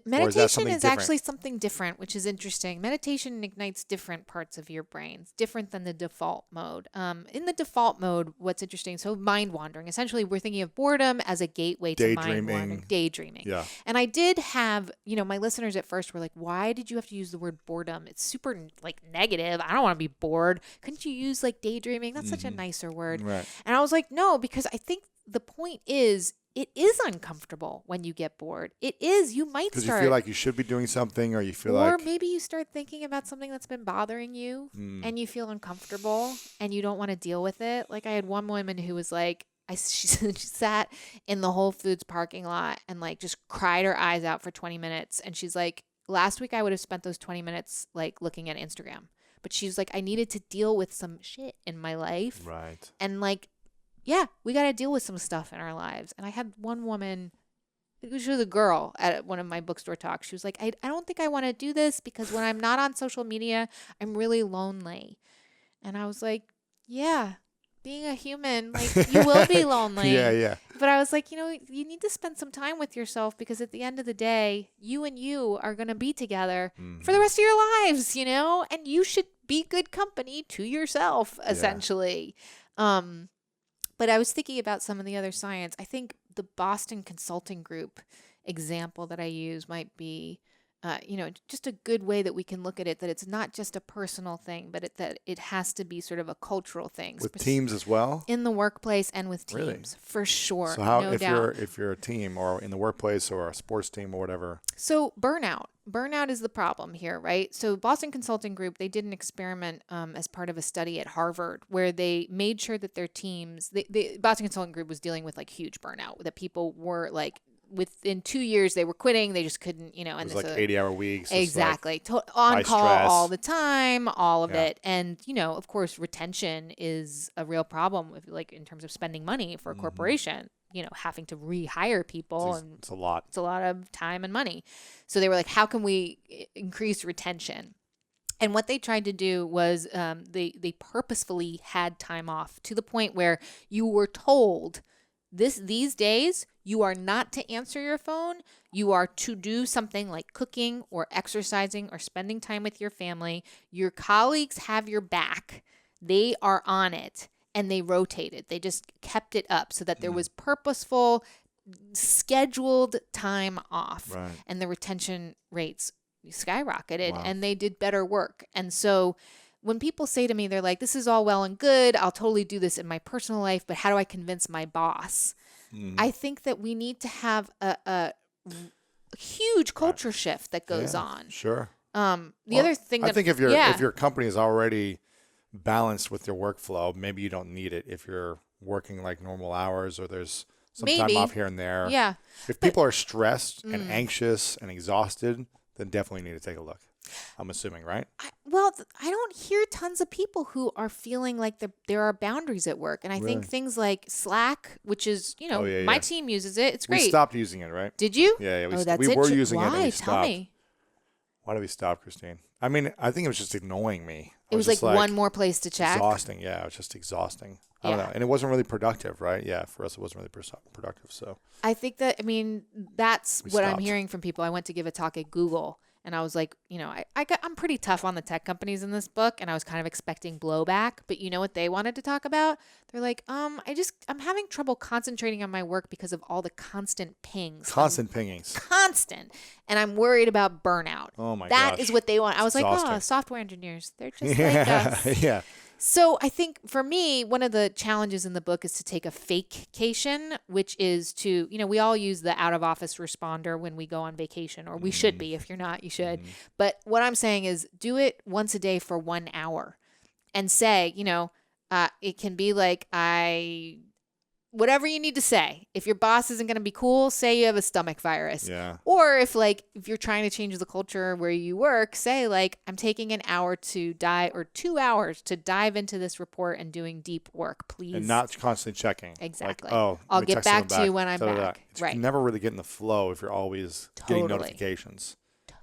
Meditation is actually something different, which is interesting. Meditation ignites different parts of your brain, different than the default mode. In the default mode, what's interesting, so mind wandering. Essentially, we're thinking of boredom as a gateway to mind wandering. Daydreaming. Yeah. And I did have, my listeners at first were like, why did you have to use the word boredom? It's super like negative. I don't want to be bored. Couldn't you use like daydreaming? That's such a nicer word. Right. And I was like, no, because I think the point is, it is uncomfortable when you get bored. It is. You might start. Because you feel like you should be doing something, or you feel like. Or maybe you start thinking about something that's been bothering you and you feel uncomfortable and you don't want to deal with it. Like I had one woman who was like, she sat in the Whole Foods parking lot and like just cried her eyes out for 20 minutes. And she's like, last week I would have spent those 20 minutes like looking at Instagram. But she's like, I needed to deal with some shit in my life. Right. And like, yeah, we got to deal with some stuff in our lives. And I had one woman she was a girl at one of my bookstore talks. She was like, I don't think I want to do this because when I'm not on social media, I'm really lonely. And I was like, yeah, being a human, like you will be lonely. Yeah. But I was like, you need to spend some time with yourself because at the end of the day, you and you are going to be together for the rest of your lives, and you should be good company to yourself, essentially. But I was thinking about some of the other science. I think the Boston Consulting Group example that I use might be, just a good way that we can look at it, that it's not just a personal thing, but that it has to be sort of a cultural thing. With teams as well? In the workplace and with teams, really? For sure. So how, no if doubt. you're a team or in the workplace or a sports team or whatever? So burnout is the problem here, right? So Boston Consulting Group, they did an experiment as part of a study at Harvard where they made sure that their teams, the Boston Consulting Group was dealing with like huge burnout, that people were like, within 2 years they were quitting. They just couldn't, and it was like 80-hour weeks. Exactly. On call stress. all the time, all of it. And, of course, retention is a real problem with, like, in terms of spending money for a corporation, having to rehire people. It's a lot. It's a lot of time and money. So they were like, how can we increase retention? And what they tried to do was they purposefully had time off to the point where you were told these days you are not to answer your phone. You are to do something like cooking or exercising or spending time with your family. Your colleagues have your back. They are on it, and they rotated. They just kept it up so that there was purposeful, scheduled time off, right. And the retention rates skyrocketed, Wow. and they did better work. And so when people say to me, they're like, this is all well and good, I'll totally do this in my personal life, but how do I convince my boss? I think that we need to have a huge culture shift that goes on. Sure. The other thing I think if your company is already balanced with your workflow, maybe you don't need it if you're working like normal hours or there's some time off here and there. Yeah. If people are stressed and anxious and exhausted, then definitely need to take a look. I'm assuming, right? I don't hear tons of people who are feeling like there are boundaries at work. And I think things like Slack, which is, my team uses it. It's great. We stopped using it, right? Did you? Yeah. That's we it. were using it and we Why? stopped. Tell me. Why did we stop, Christine? I mean, I think it was just annoying me. It was like one more place to check. Exhausting. Yeah, it was just exhausting. I don't know. And it wasn't really productive, right? Yeah, for us, it wasn't really productive. So I think that's what I'm hearing from people. I went to give a talk at Google. And I was like, I'm pretty tough on the tech companies in this book, and I was kind of expecting blowback. But you know what they wanted to talk about? They're like, I'm having trouble concentrating on my work because of all the constant pings. Constant pingings. Constant. And I'm worried about burnout. Oh my gosh. That gosh. is what they want. I was Exhausting. like, software engineers, they're just like us. Yeah. So I think for me, one of the challenges in the book is to take a fakecation, which is to, we all use the out of office responder when we go on vacation, or we should be. If you're not, you should. But what I'm saying is do it once a day for 1 hour and say, it can be like, whatever you need to say. If your boss isn't going to be cool, say you have a stomach virus. Yeah. Or if you're trying to change the culture where you work, say like, I'm taking an hour to or 2 hours to dive into this report and doing deep work, please. And not constantly checking. Exactly. Like, I'll get back to you when I'm back. You can never really get in the flow if you're always getting notifications.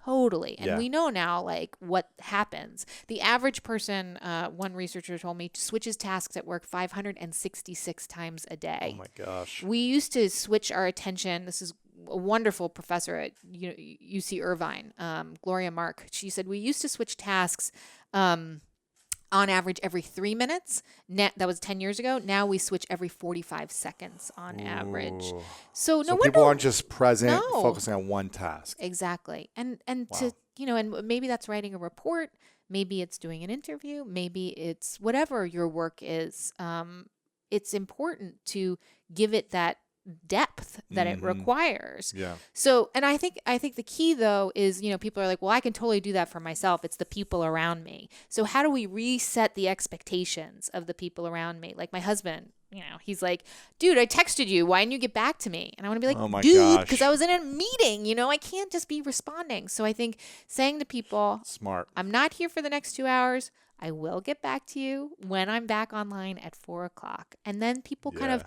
Totally. And we know now, like, what happens. The average person, one researcher told me, switches tasks at work 566 times a day. Oh, my gosh. We used to switch our attention. This is a wonderful professor at UC Irvine, Gloria Mark. She said, we used to switch tasks on average every 3 minutes. That was 10 years ago. Now we switch every 45 seconds on average. So people aren't just present, focusing on one task. Exactly. And to, and maybe that's writing a report. Maybe it's doing an interview. Maybe it's whatever your work is. It's important to give it that depth that it requires. Yeah. So, and I think the key though is, people are like, well, I can totally do that for myself. It's the people around me. So how do we reset the expectations of the people around me? Like my husband, he's like, dude, I texted you. Why didn't you get back to me? And I want to be like, oh my dude, gosh, because I was in a meeting, I can't just be responding. So I think saying to people, smart, I'm not here for the next 2 hours. I will get back to you when I'm back online at 4 o'clock. And then people kind of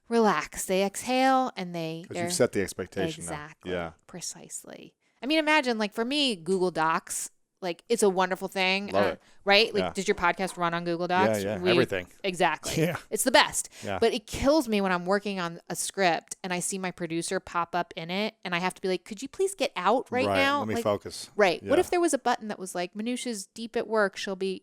relax. They exhale and because you've set the expectation exactly. now. Yeah. Precisely. I mean, imagine like for me, Google Docs, like it's a wonderful thing, Love it. right? Like, Yeah. does your podcast run on Google Docs? Yeah. Everything. Exactly. Yeah. It's the best. Yeah. But it kills me when I'm working on a script and I see my producer pop up in it and I have to be like, could you please get out right now? Let me like, focus. Right. Yeah. What if there was a button that was like, Manoush is deep at work. She'll be,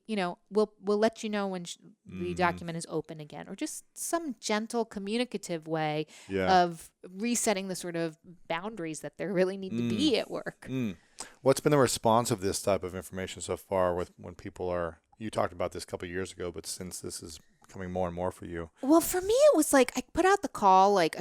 we'll let you know when the document is open again, or just some gentle communicative way of resetting the sort of boundaries that there really need to be at work. What's been the response of this type of information so far with when people are, you talked about this a couple of years ago, but since this is becoming more and more for you? Well, for me, it was like I put out the call like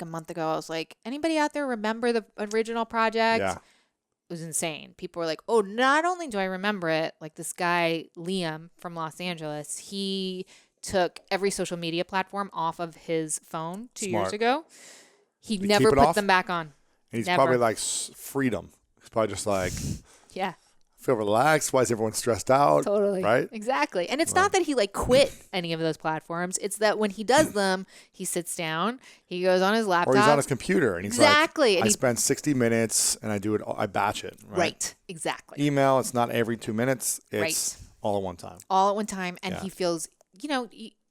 a month ago. I was like, anybody out there remember the original project? Yeah. It was insane. People were like, oh, not only do I remember it, like this guy, Liam from Los Angeles, he took every social media platform off of his phone 2 years ago. He never put them back on. And he's probably like freedom. He's probably just like, yeah. Feel relaxed. Why is everyone stressed out? Totally. Right? Exactly. And it's not that he like quit any of those platforms. It's that when he does them, he sits down, he goes on his laptop. Or he's on his computer and he's exactly. like, and I spend 60 minutes and I do it, I batch it. Right. Exactly. Email, it's not every 2 minutes. It's all at one time. All at one time. And he feels,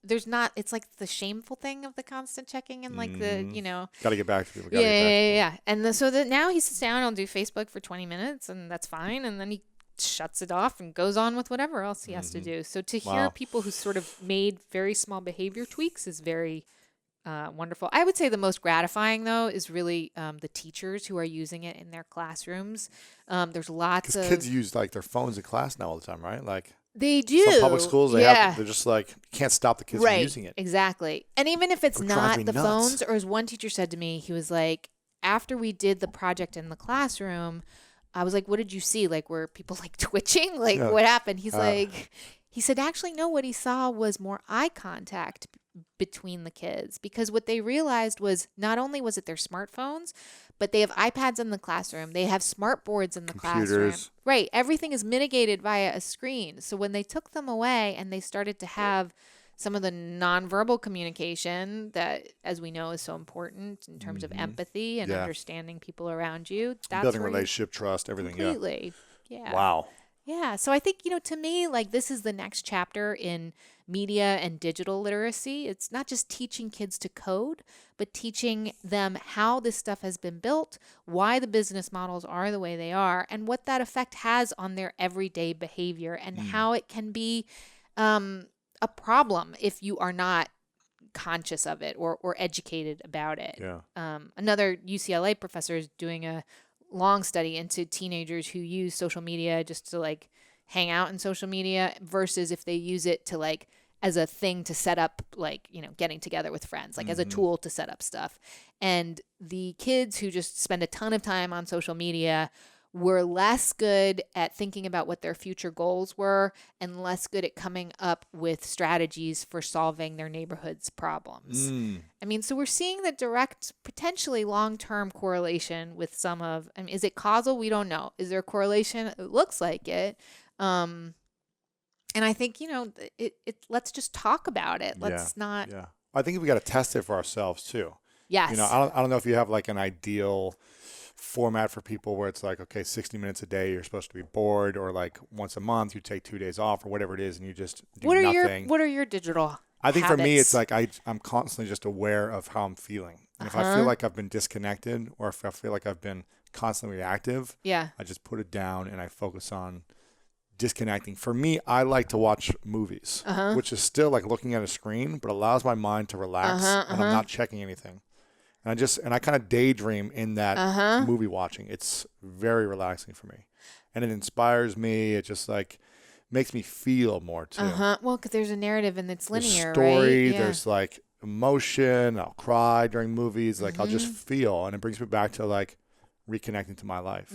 there's not, it's like the shameful thing of the constant checking and like the, Got to get back to people. Yeah. And so that now he sits down, he'll do Facebook for 20 minutes and that's fine. And then he shuts it off and goes on with whatever else he has to do. So to hear people who sort of made very small behavior tweaks is very wonderful. I would say the most gratifying, though, is really the teachers who are using it in their classrooms. There's lots of... kids use like their phones in class now all the time, right? Like they do. Some public schools, they're just like, you can't stop the kids from using it. Exactly. And even if it's not the phones, or as one teacher said to me, he was like, after we did the project in the classroom, I was like, what did you see? Like, were people like twitching? Like, what happened? He's like, he said, actually, no, what he saw was more eye contact between the kids, because what they realized was not only was it their smartphones, but they have iPads in the classroom. They have smart boards in the classroom. Right. Everything is mitigated via a screen. So when they took them away and they started to have some of the nonverbal communication that, as we know, is so important in terms of empathy and understanding people around you. That's building relationship, trust, everything. Completely. Yeah. Wow. Yeah. So I think, to me, like this is the next chapter in media and digital literacy. It's not just teaching kids to code, but teaching them how this stuff has been built, why the business models are the way they are, and what that effect has on their everyday behavior and how it can be a problem if you are not conscious of it or educated about it. Yeah. Another UCLA professor is doing a long study into teenagers who use social media just to like hang out in social media versus if they use it to like as a thing to set up like, getting together with friends, like as a tool to set up stuff. And the kids who just spend a ton of time on social media were less good at thinking about what their future goals were and less good at coming up with strategies for solving their neighborhood's problems. I mean, so we're seeing the direct, potentially long-term correlation with some of, is it causal? We don't know. Is there a correlation? It looks like it. And I think, let's just talk about it. Let's not. Yeah. I think we got to test it for ourselves too. Yes. I don't know if you have like an ideal format for people where it's like, okay, 60 minutes a day, you're supposed to be bored, or like once a month you take 2 days off or whatever it is and you just do nothing. What are your digital I think habits? For me, it's like I'm constantly just aware of how I'm feeling. And if I feel like I've been disconnected or if I feel like I've been constantly reactive, I just put it down and I focus on disconnecting. For me, I like to watch movies, which is still like looking at a screen, but allows my mind to relax and I'm not checking anything. And I kind of daydream in that movie watching. It's very relaxing for me. And it inspires me. It just like makes me feel more too. Well, because there's a narrative and it's linear, there's story, right? Yeah. There's like emotion. I'll cry during movies. Like I'll just feel, and it brings me back to like reconnecting to my life.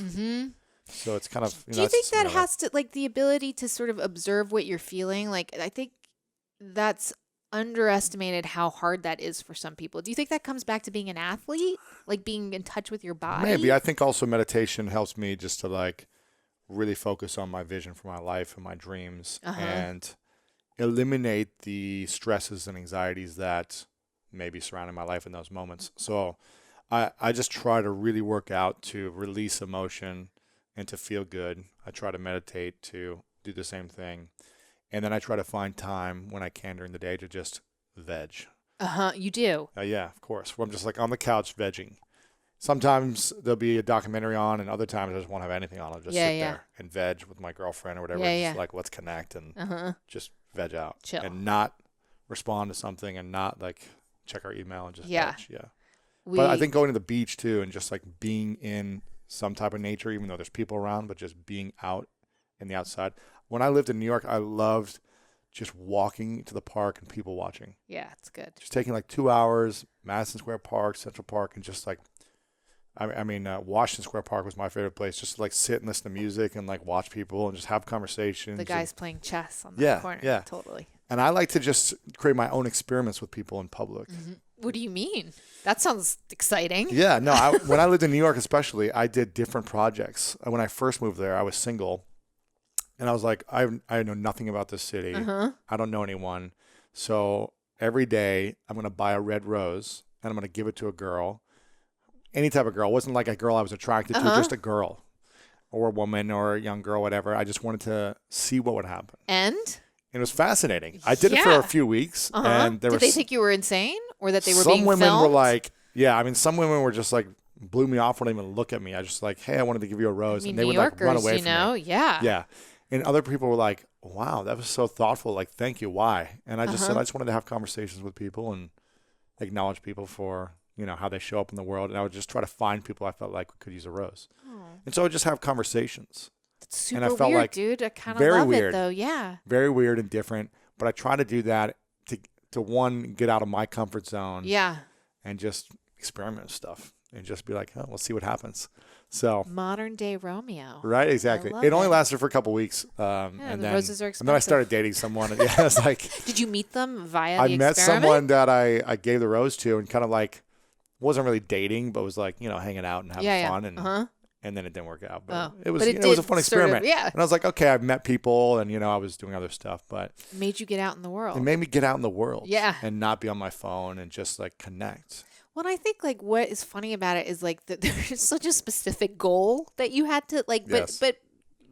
So it's kind of, do you think that has to, like the ability to sort of observe what you're feeling? Like, I think that's underestimated how hard that is for some people. Do you think that comes back to being an athlete, like being in touch with your body? Maybe. I think also meditation helps me just to like really focus on my vision for my life and my dreams Uh-huh. and eliminate the stresses and anxieties that may be surrounding my life in those moments. So I just try to really work out to release emotion and to feel good. I try to meditate to do the same thing. And then I try to find time when I can during the day to just veg. You do. Yeah, of course. Where I'm just like on the couch vegging. Sometimes there'll be a documentary on, and other times I just won't have anything on. I'll just sit there and veg with my girlfriend or whatever. Just like, let's connect and just veg out. Chill. And not respond to something and not like check our email and just veg. Yeah. But I think going to the beach too and just like being in some type of nature, even though there's people around, but just being out in the outside. When I lived in New York, I loved just walking to the park and people watching. Yeah, it's good. Just taking like 2 hours, Madison Square Park, Central Park, and just like, Washington Square Park was my favorite place. Just to like sit and listen to music and like watch people and just have conversations. The guys playing chess on the corner. Yeah, totally. And I like to just create my own experiments with people in public. Mm-hmm. What do you mean? That sounds exciting. Yeah, no. When I lived in New York, especially, I did different projects. When I first moved there, I was single, and I was like, I know nothing about this city. I don't know anyone, so every day I'm gonna buy a red rose and I'm gonna give it to a girl, any type of girl. It wasn't like a girl I was attracted to, just a girl, or a woman, or a young girl, whatever. I just wanted to see what would happen. And it was fascinating. I did it for a few weeks, and did they think you were insane, or that they were some being women filmed? were like, some women were just like blew me off, wouldn't even look at me. I just like, hey, I wanted to give you a rose, and they would like run away from me. Yeah. And other people were like, wow, that was so thoughtful. Like, thank you. Why? And I just said, I just wanted to have conversations with people and acknowledge people for, how they show up in the world. And I would just try to find people I felt like could use a rose. And so I would just have conversations. That's super and I felt weird, like dude. I kind of love it, though. Yeah. Very weird and different. But I try to do that to one, get out of my comfort zone. Yeah. And just experiment with stuff and just be like, oh, let's see what happens. So modern day Romeo. Right, exactly. It only lasted for a couple weeks. And then roses are expensive. And then I started dating someone. And I was like, did you meet them via the experiment? I met someone that I gave the rose to and kind of like wasn't really dating, but was like, hanging out and having fun. And then it didn't work out. But it was a fun experiment. And I was like, okay, I've met people and, I was doing other stuff. But it made you get out in the world. It made me get out in the world. Yeah. And not be on my phone and just like connect. Well, I think like what is funny about it is like that there's such a specific goal that you had to like, but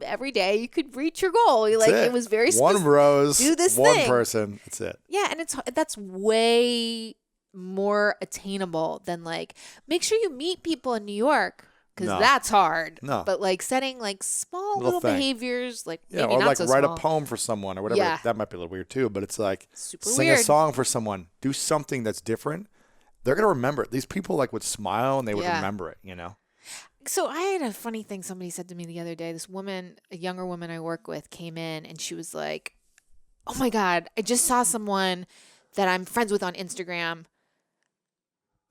every day you could reach your goal. It was very one rose, do this one thing. Person. That's it. Yeah, and that's way more attainable than like make sure you meet people in New York because that's hard. No, but like setting like small little behaviors, like maybe or not like so write small. a poem for someone or whatever. Yeah. That might be a little weird too, but it's like super sing weird. a song for someone, do something that's different. They're going to remember it. These people like would smile and they would remember it, So I had a funny thing somebody said to me the other day. This woman, a younger woman I work with, came in and she was like, oh my God, I just saw someone that I'm friends with on Instagram,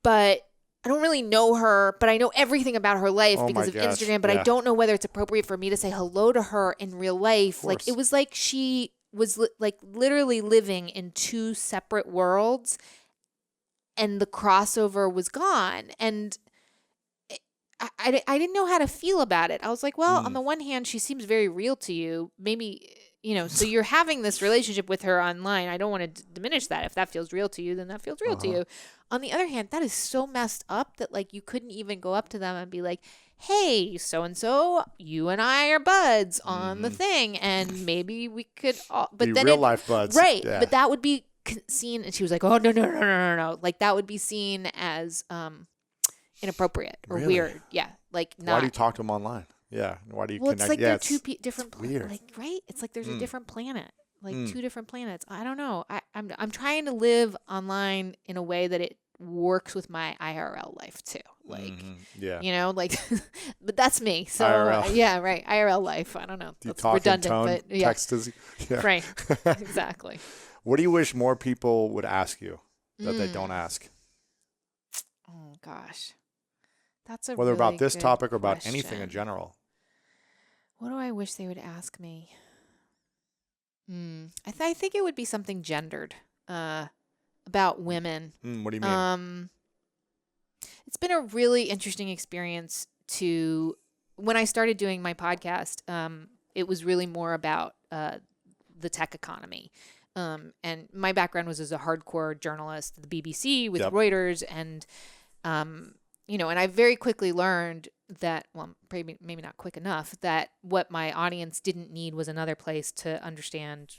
but I don't really know her, but I know everything about her life because of Instagram, but I don't know whether it's appropriate for me to say hello to her in real life. Like it was like she was like literally living in two separate worlds. And the crossover was gone. And I didn't know how to feel about it. I was like, well, on the one hand, she seems very real to you. Maybe, so you're having this relationship with her online. I don't want to diminish that. If that feels real to you, then that feels real to you. On the other hand, that is so messed up that like you couldn't even go up to them and be like, hey, so-and-so, you and I are buds on the thing. And maybe we could all, but be then real life buds. Right. Yeah. But that would be seen, and she was like, oh no, like that would be seen as inappropriate or weird. Yeah, like not. Why do you talk to them online? Yeah, why do you connect? It's like they're two different weird. Like right, it's like there's a different planet, like two different planets. I don't know. I'm trying to live online in a way that it works with my IRL life too. Like like but that's me. So IRL. Yeah, right. IRL life. I don't know. Do you that's talk redundant, in tone, but yeah. text Right. Exactly. What do you wish more people would ask you that they don't ask? Oh gosh, that's a whether really about this good topic or about question. anything in general. What do I wish they would ask me? I think it would be something gendered about women. What do you mean? It's been a really interesting experience to when I started doing my podcast, it was really more about the tech economy. And my background was as a hardcore journalist at the BBC with Reuters. And, and I very quickly learned that, well, maybe not quick enough, that what my audience didn't need was another place to understand,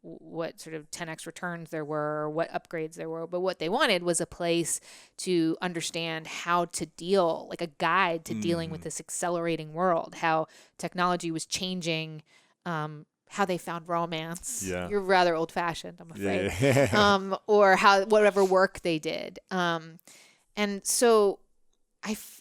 what sort of 10x returns there were or what upgrades there were. But what they wanted was a place to understand how to deal, like a guide to dealing with this accelerating world, how technology was changing, how they found romance. Yeah. You're rather old fashioned, I'm afraid. Yeah. Or whatever work they did. And so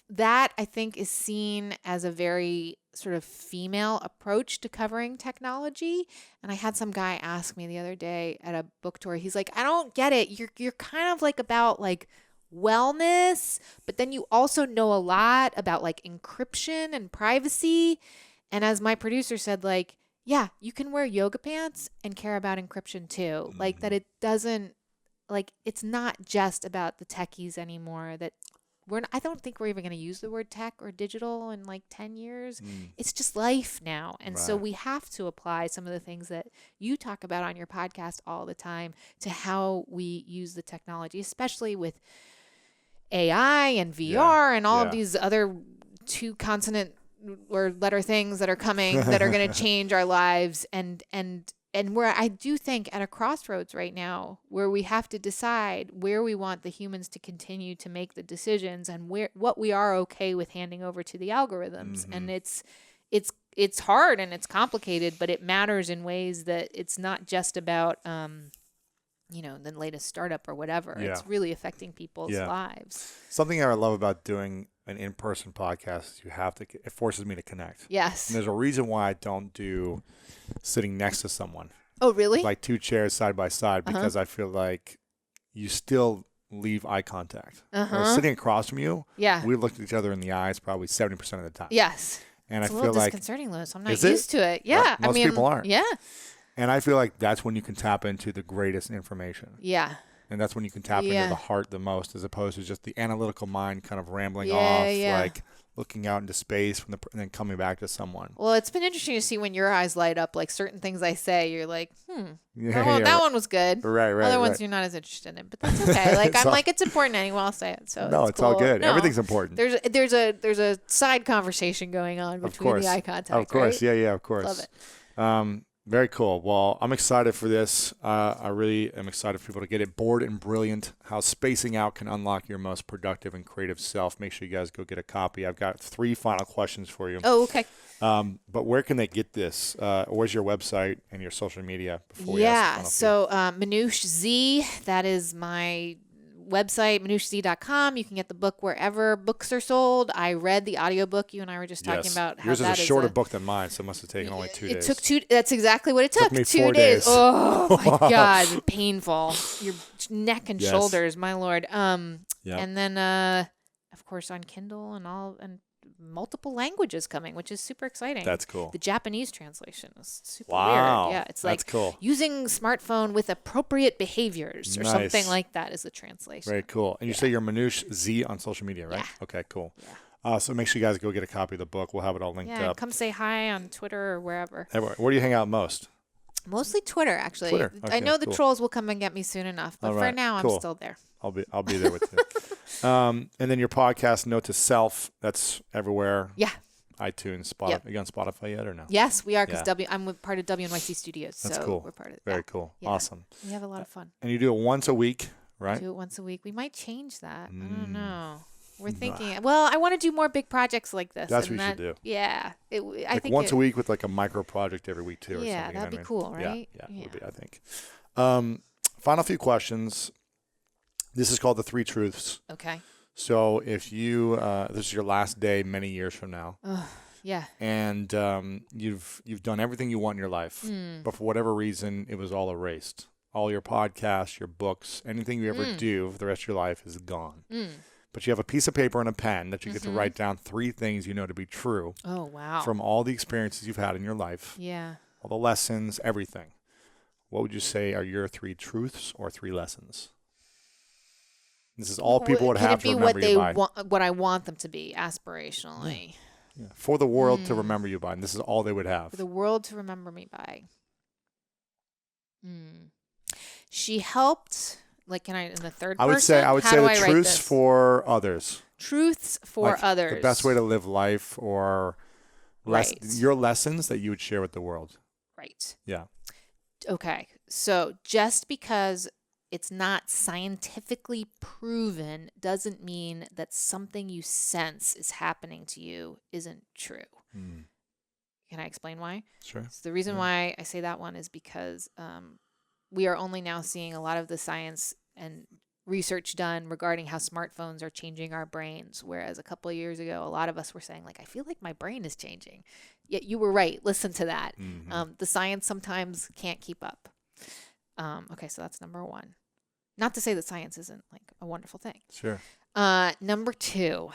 that I think is seen as a very sort of female approach to covering technology. And I had some guy ask me the other day at a book tour. He's like, I don't get it. You're kind of like about like wellness, but then you also know a lot about like encryption and privacy. And as my producer said, like, yeah, you can wear yoga pants and care about encryption too. Like that it doesn't, like, it's not just about the techies anymore. That I don't think we're even going to use the word tech or digital in like 10 years. It's just life now. And so we have to apply some of the things that you talk about on your podcast all the time to how we use the technology, especially with AI and VR and all of these other 2 consonant or letter things that are coming that are going to change our lives. And where I do think at a crossroads right now, where we have to decide where we want the humans to continue to make the decisions and what we are okay with handing over to the algorithms. And it's hard and it's complicated, but it matters in ways that it's not just about the latest startup or whatever. Yeah. It's really affecting people's lives. Something I love about doing an in-person podcast is it forces me to connect. Yes. And there's a reason why I don't do sitting next to someone. Oh, really? Like 2 chairs side by side, because I feel like you still leave eye contact. Or sitting across from you, we looked at each other in the eyes probably 70% of the time. Yes. And it's I a feel little like disconcerting, Louis. I'm not used to it. Yeah. Most people aren't. Yeah. And I feel like that's when you can tap into the greatest information. Yeah. And that's when you can tap into the heart the most, as opposed to just the analytical mind kind of rambling off, like looking out into space and then coming back to someone. Well, it's been interesting to see when your eyes light up, like certain things I say, you're like, that one was good. Right. Other ones you're not as interested in, but that's okay. Like I'm like, it's important anyway. I'll say it. So no, it's cool. all good. No, everything's important. There's a side conversation going on between the eye contact. Of course, right? yeah, of course. Love it. Very cool. Well, I'm excited for this. I really am excited for people to get it. Bored and Brilliant, How Spacing Out Can Unlock Your Most Productive and Creative Self. Make sure you guys go get a copy. I've got 3 final questions for you. Oh, okay. But where can they get this? Where's your website and your social media? Before we ask the so Manoush Z, that is my website, manoushz.com. You can get the book wherever books are sold. I read the audiobook. You and I were just talking about how yours that is a shorter book than mine, so it must have taken only 2 days. It took 2. That's exactly what it took. Me 2 4 days. Oh my God, painful. Your neck and shoulders, my lord. And then of course on Kindle and multiple languages coming, which is super exciting. That's cool. The Japanese translation is super weird. Yeah, it's that's like cool. Using smartphone with appropriate behaviors or something like that is the translation. Very cool. And you say you're Manoush Z on social media, right? Yeah. Okay, cool. Yeah. So make sure you guys go get a copy of the book. We'll have it all linked up. Come say hi on Twitter or wherever. Everywhere. Where do you hang out most? Mostly Twitter, actually. Twitter. Okay, I know the cool. trolls will come and get me soon enough, but for now, I'm still there. I'll be there with you. And then your podcast, Note to Self, that's everywhere. Yeah. iTunes, Spotify. Are you on Spotify yet or no? Yes, we are, because I'm part of WNYC Studios. That's so cool. We're part of it. Very cool. Yeah. Awesome. We have a lot of fun. And you do it once a week, right? We do it once a week. We might change that. I don't know. We're thinking. Well, I want to do more big projects like this. That's what you should do. Yeah, I think once a week with like a micro project every week too. Yeah, or something, that'd be cool, right? Yeah, would be. I think. Final few questions. This is called the 3 truths. Okay. So if you this is your last day many years from now. Yeah. And you've done everything you want in your life, but for whatever reason, it was all erased. All your podcasts, your books, anything you ever do for the rest of your life is gone. But you have a piece of paper and a pen that you get to write down 3 things you know to be true. Oh, wow. From all the experiences you've had in your life. Yeah. All the lessons, everything. What would you say are your 3 truths or 3 lessons? This is all people would have to remember you by. What I want them to be aspirationally. Yeah. For the world to remember you by, and this is all they would have. For the world to remember me by. She helped, like, can I, in the third person? I would say the truths for others. Truths for like others. The best way to live life, or your lessons that you would share with the world. Right. Yeah. Okay. So just because it's not scientifically proven doesn't mean that something you sense is happening to you isn't true. Can I explain why? Sure. So the reason why I say that one is because we are only now seeing a lot of the science and research done regarding how smartphones are changing our brains, whereas a couple of years ago, a lot of us were saying, like, I feel like my brain is changing. Yet you were right. Listen to that. The science sometimes can't keep up. Okay, so that's number one. Not to say that science isn't, like, a wonderful thing. Sure. Number two.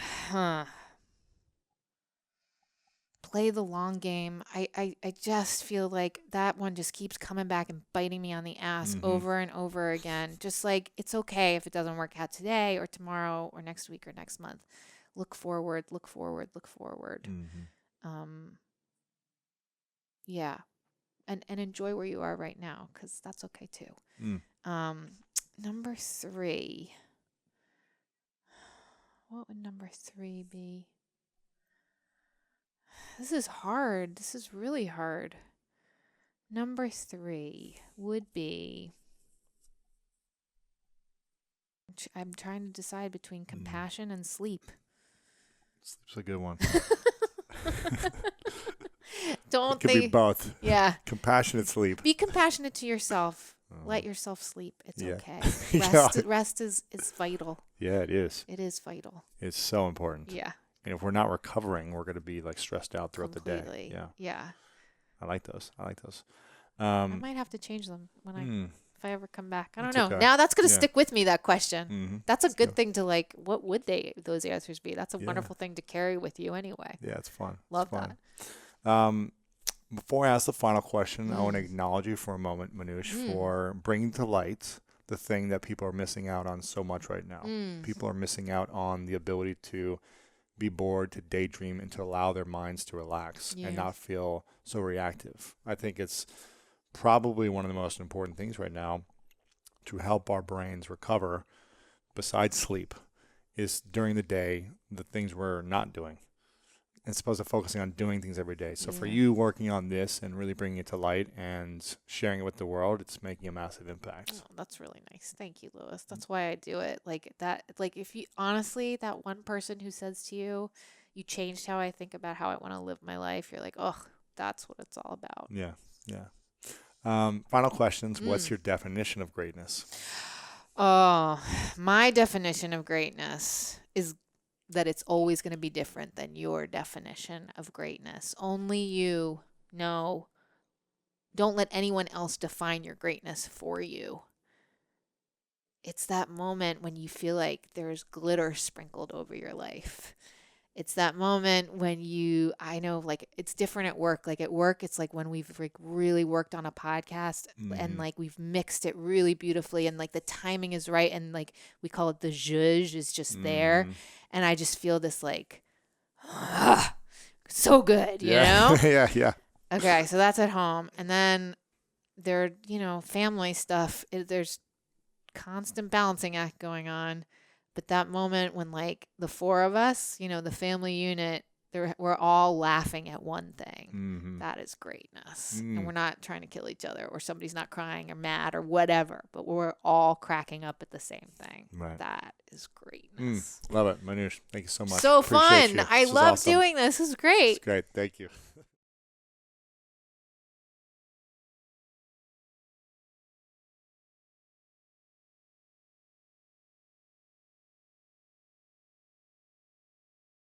Play the long game. I just feel like that one just keeps coming back and biting me on the ass over and over again. Just like, it's okay if it doesn't work out today or tomorrow or next week or next month. Look forward, look forward, look forward. Yeah. And enjoy where you are right now, because that's okay too. Number three. What would number three be? This is hard. This is really hard. Number three would be, I'm trying to decide between compassion and sleep. Sleep's a good one. Don't it could be both. Yeah. Compassionate sleep. Be compassionate to yourself. Let yourself sleep. It's okay. Rest is vital. Yeah, it is. It is vital. It's so important. Yeah. And if we're not recovering, we're going to be like stressed out throughout the day. Yeah. I like those. I might have to change them if I ever come back. I don't know. Okay. Now that's going to stick with me, that question. That's a That's good thing to, like, what would those answers be? That's a wonderful thing to carry with you anyway. Yeah, it's fun. Love that. that. Before I ask the final question, I want to acknowledge you for a moment, Manoush, for bringing to light the thing that people are missing out on so much right now. People are missing out on the ability to be bored, to daydream, and to allow their minds to relax and not feel so reactive. I think it's probably one of the most important things right now to help our brains recover, besides sleep, is during the day, the things we're not doing. As opposed to focusing on doing things every day. So for you working on this and really bringing it to light and sharing it with the world, it's making a massive impact. Oh, that's really nice. Thank you, Louis. That's why I do it. Like that, like if you, honestly, that one person who says to you, you changed how I think about how I want to live my life. You're like, oh, that's what it's all about. Yeah. Final questions. What's your definition of greatness? Oh, my definition of greatness is that it's always going to be different than your definition of greatness. Only you know. Don't let anyone else define your greatness for you. It's that moment when you feel like there's glitter sprinkled over your life. It's that moment when I know, like, it's different at work. Like at work, it's like when we've like really worked on a podcast and like we've mixed it really beautifully and like the timing is right and like we call it the zhuzh is just there. And I just feel this like, so good, you know? Yeah. Okay, so that's at home. And then there, family stuff. There's constant balancing act going on. But that moment when, like, the four of us, the family unit, we're all laughing at one thing. That is greatness. And we're not trying to kill each other or somebody's not crying or mad or whatever. But we're all cracking up at the same thing. Right. That is greatness. Love it. Manoush, thank you so much. So Appreciate fun. you. I love awesome. doing this. This is great. It's great. Thank you.